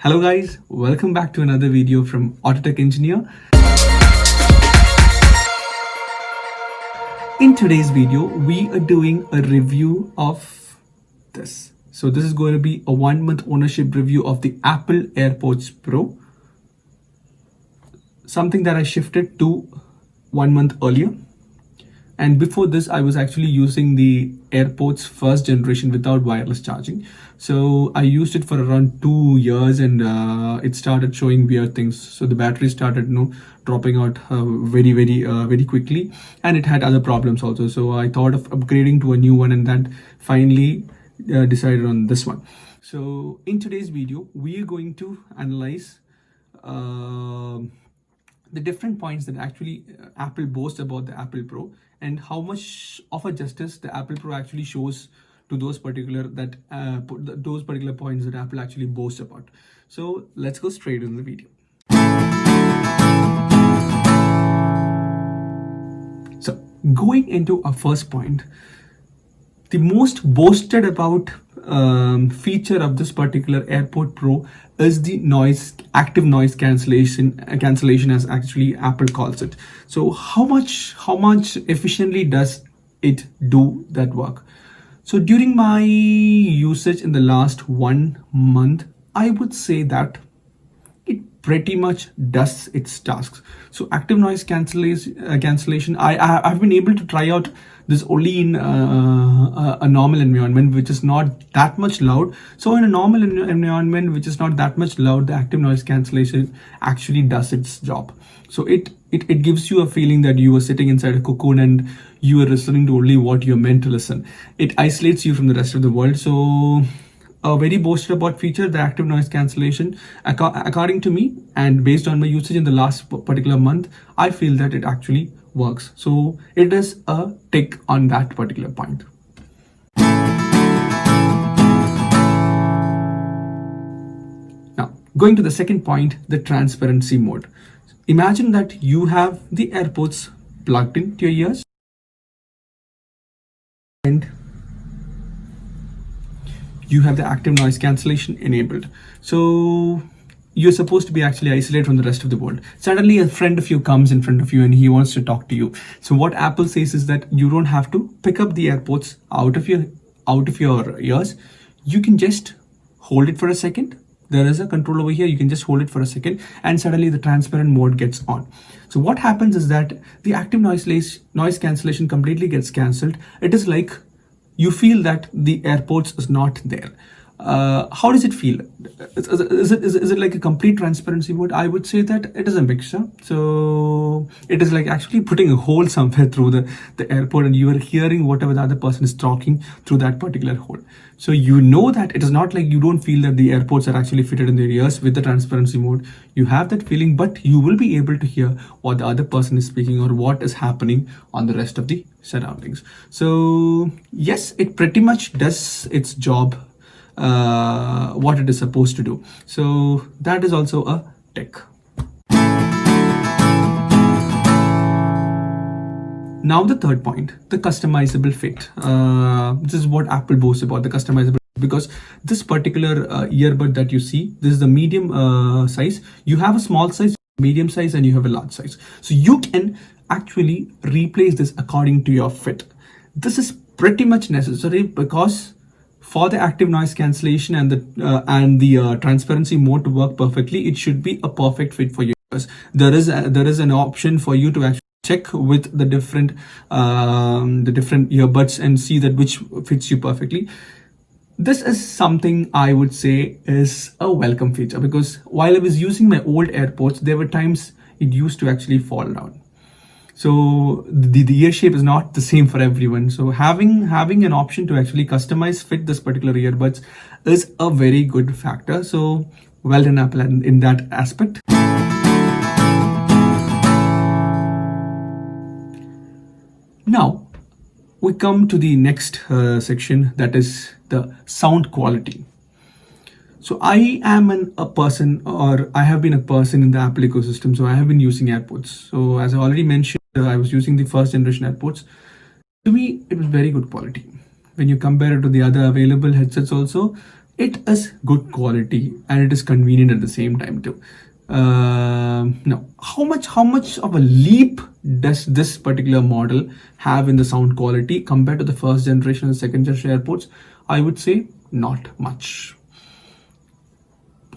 Hello guys, welcome back to another video from Autotech Engineer. In today's video, we are doing a review of this. So this is going to be a 1-month ownership review of the Apple Airpods Pro. Something that I shifted to 1 month earlier. And before this, I was actually using the AirPods first generation without wireless charging. So I used it for around 2 years and it started showing weird things. So the battery started dropping out very quickly, and it had other problems also. So I thought of upgrading to a new one, and then finally decided on this one. So in today's video, we are going to analyze the different points that actually Apple boasts about the Apple Pro, and how much of a justice the Apple Pro actually shows to those particular points that Apple actually boasts about. So let's go straight into the video. So going into our first point, the most boasted about feature of this particular AirPod Pro is the active noise cancellation, as actually Apple calls it. So how much efficiently does it do that work? So during my usage in the last 1 month, I would say that it pretty much does its tasks. So active noise cancellation, I've been able to try out this only in a normal environment which is not that much loud. So in a normal environment which is not that much loud, the active noise cancellation actually does its job. So it gives you a feeling that you are sitting inside a cocoon and you are listening to only what you're meant to listen. It isolates you from the rest of the world. So a very boasted about feature, the active noise cancellation, according to me and based on my usage in the last particular month, I feel that it actually works. So it is a tick on that particular point. Now, going to the second point, the transparency mode. Imagine that you have the AirPods plugged into your ears and you have the active noise cancellation enabled. So you're supposed to be actually isolated from the rest of the world. Suddenly a friend of you comes in front of you and he wants to talk to you. So what Apple says is that you don't have to pick up the AirPods out of your ears. You can just hold it for a second. There is a control over here. You can just hold it for a second and suddenly the transparent mode gets on. So what happens is that the active noise cancellation completely gets cancelled. It is like you feel that the AirPods is not there. How does it feel? Is it like a complete transparency mode? I would say that it is a mixture. So it is like actually putting a hole somewhere through the AirPod, and you are hearing whatever the other person is talking through that particular hole. So you know that it is not like you don't feel that the AirPods are actually fitted in their ears with the transparency mode. You have that feeling, but you will be able to hear what the other person is speaking or what is happening on the rest of the surroundings. So yes, it pretty much does its job, what it is supposed to do. So that is also a tick. Now the third point, the customizable fit. This is what Apple boasts about, the customizable, because this particular earbud that you see, this is the medium size. You have a small size, medium size, and you have a large size. So you can actually replace this according to your fit. This is pretty much necessary because for the active noise cancellation and the transparency mode to work perfectly, it should be a perfect fit for you. There is an option for you to actually check with the different earbuds and see that which fits you perfectly. This is something I would say is a welcome feature, because while I was using my old AirPods, there were times it used to actually fall down. So the ear shape is not the same for everyone. So having an option to actually customize fit this particular earbuds is a very good factor. So well done Apple in that aspect. Now we come to the next section, that is the sound quality. So I am a person, or I have been a person in the Apple ecosystem. So I have been using AirPods. So as I already mentioned, I was using the first generation AirPods. To me, it was very good quality. When you compare it to the other available headsets also, it is good quality and it is convenient at the same time too. Now, how much of a leap does this particular model have in the sound quality compared to the first generation and second generation AirPods? I would say not much.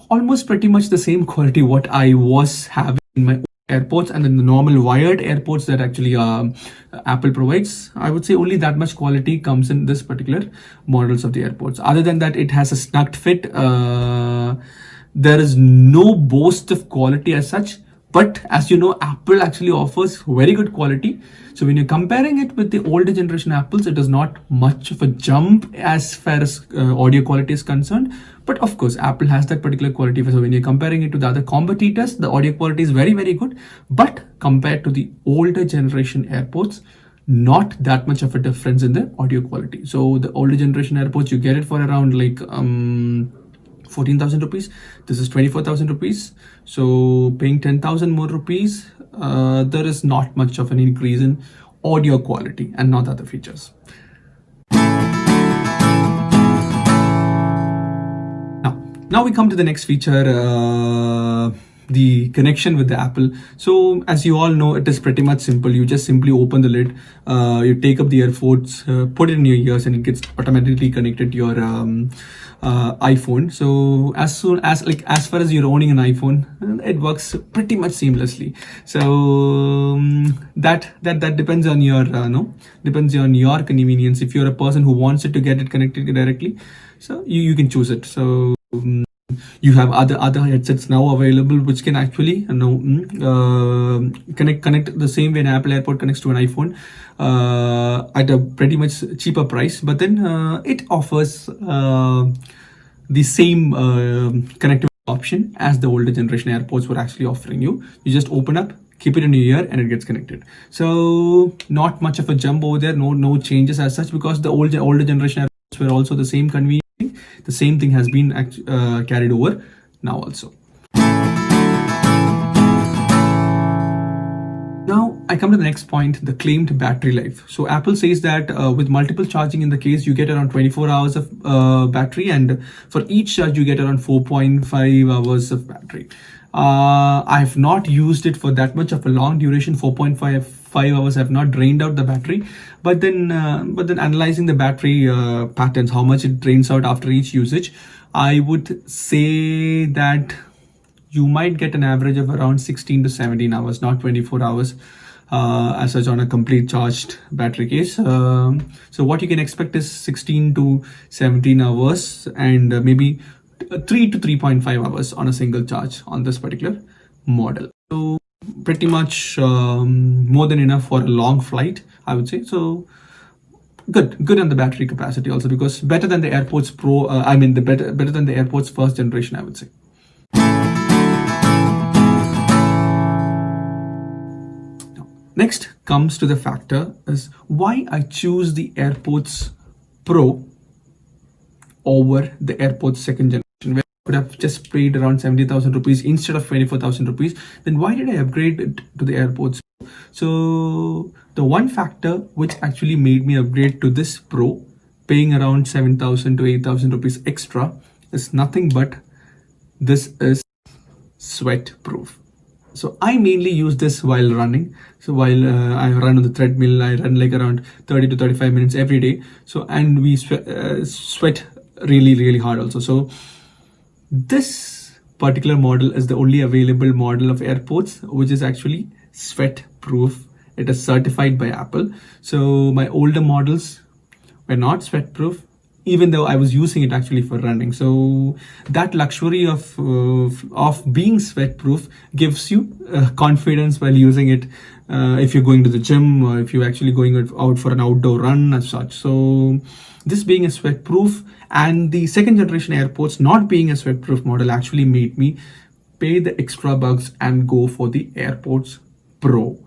Almost pretty much the same quality what I was having in my AirPods and then the normal wired AirPods that actually Apple provides. I would say only that much quality comes in this particular models of the AirPods. Other than that, it has a snug fit. There is no boast of quality as such, but as you know, Apple actually offers very good quality. So when you're comparing it with the older generation Apples, it is not much of a jump as far as audio quality is concerned. But of course, Apple has that particular quality. So when you're comparing it to the other competitors, the audio quality is very, very good. But compared to the older generation AirPods, not that much of a difference in the audio quality. So the older generation AirPods, you get it for around like 14,000 rupees. This is 24,000 rupees. So paying 10,000 more rupees, there is not much of an increase in audio quality and not other features. Now we come to the next feature, the connection with the Apple. So as you all know, it is pretty much simple. You just simply open the lid, you take up the earphones, put it in your ears, and it gets automatically connected to your iPhone. So as far as you're owning an iPhone, it works pretty much seamlessly. So that depends on your depends on your convenience. If you're a person who wants it to get it connected directly, so you can choose it. So you have other headsets now available which can actually connect the same way an Apple AirPod connects to an iPhone at a pretty much cheaper price, but then it offers the same connectivity option as the older generation AirPods were actually offering you. You just open up, keep it in your ear, and it gets connected. So not much of a jump over there, no changes as such, because the older generation AirPods were also the same convenience. The same thing has been carried over now also. Now I come to the next point, the claimed battery life. So Apple says that with multiple charging in the case, you get around 24 hours of battery, and for each charge you get around 4.5 hours of battery. I have not used it for that much of a long duration. 4.5 hours have not drained out the battery, but then analyzing the battery patterns, how much it drains out after each usage, I would say that you might get an average of around 16 to 17 hours, not 24 hours as such on a complete charged battery case. So what you can expect is 16 to 17 hours and maybe 3 to 3.5 hours on a single charge on this particular model. So pretty much more than enough for a long flight, I would say. So good on the battery capacity also, because better than the AirPods Pro. Better than the AirPods first generation, I would say. Next comes to the factor is why I choose the AirPods Pro over the AirPods second generation, where I could have just paid around 70,000 rupees instead of 24,000 rupees. Then why did I upgrade it to the AirPods Pro? So the one factor which actually made me upgrade to this Pro, paying around 7,000 to 8,000 rupees extra, is nothing but this is Sweatproof. So I mainly use this while running. So while I run on the treadmill, I run like around 30 to 35 minutes every day. So and we sweat really hard also. So this particular model is the only available model of AirPods which is actually sweat-proof. It is certified by Apple. So my older models were not sweat-proof, even though I was using it actually for running. So that luxury of being sweat-proof gives you confidence while using it if you're going to the gym or if you're actually going out for an outdoor run as such. So this being a sweat-proof and the second generation AirPods not being a sweat-proof model actually made me pay the extra bucks and go for the AirPods Pro.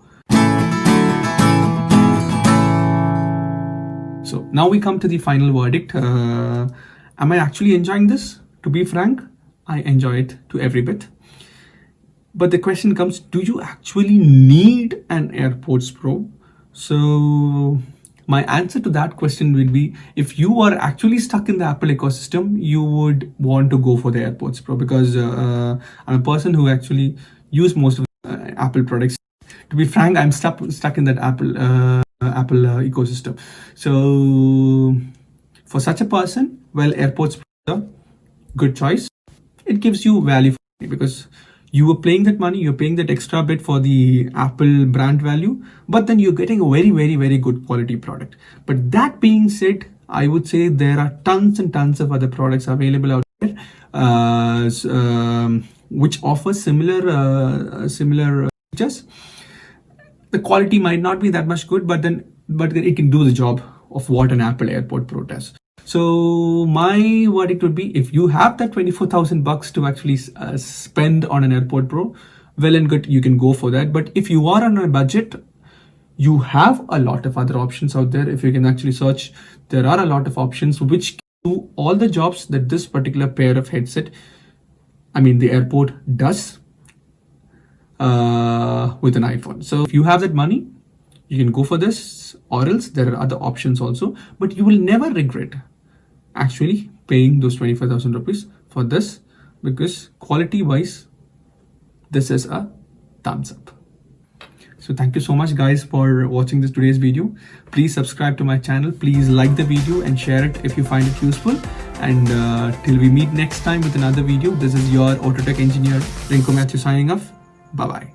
So now we come to the final verdict. Am I actually enjoying this? To be frank, I enjoy it to every bit. But the question comes, do you actually need an AirPods Pro? So My answer to that question would be, if you are actually stuck in the Apple ecosystem, you would want to go for the AirPods Pro, because I'm a person who actually use most of Apple products. To be frank, I'm stuck in that Apple ecosystem. So for such a person, well, AirPods Pro is a good choice. It gives you value for money, because you were paying that money, you're paying that extra bit for the Apple brand value, but then you're getting a very, very, very good quality product. But that being said, I would say there are tons and tons of other products available out there, which offer similar features. The quality might not be that much good, but then it can do the job of what an Apple AirPod Pro does. So my verdict would be, if you have that $24,000 to actually spend on an AirPod Pro, well and good, you can go for that. But if you are on a budget, you have a lot of other options out there. If you can actually search, there are a lot of options which do all the jobs that this particular pair of headset, I mean the AirPod, does with an iPhone. So if you have that money, you can go for this, or else there are other options also, but you will never regret actually paying those 25,000 rupees for this, because quality wise, this is a thumbs up. So thank you so much guys for watching today's video. Please subscribe to my channel, please like the video and share it if you find it useful. And till we meet next time with another video, this is your Autotech engineer Rinku Matthew signing off. Bye bye.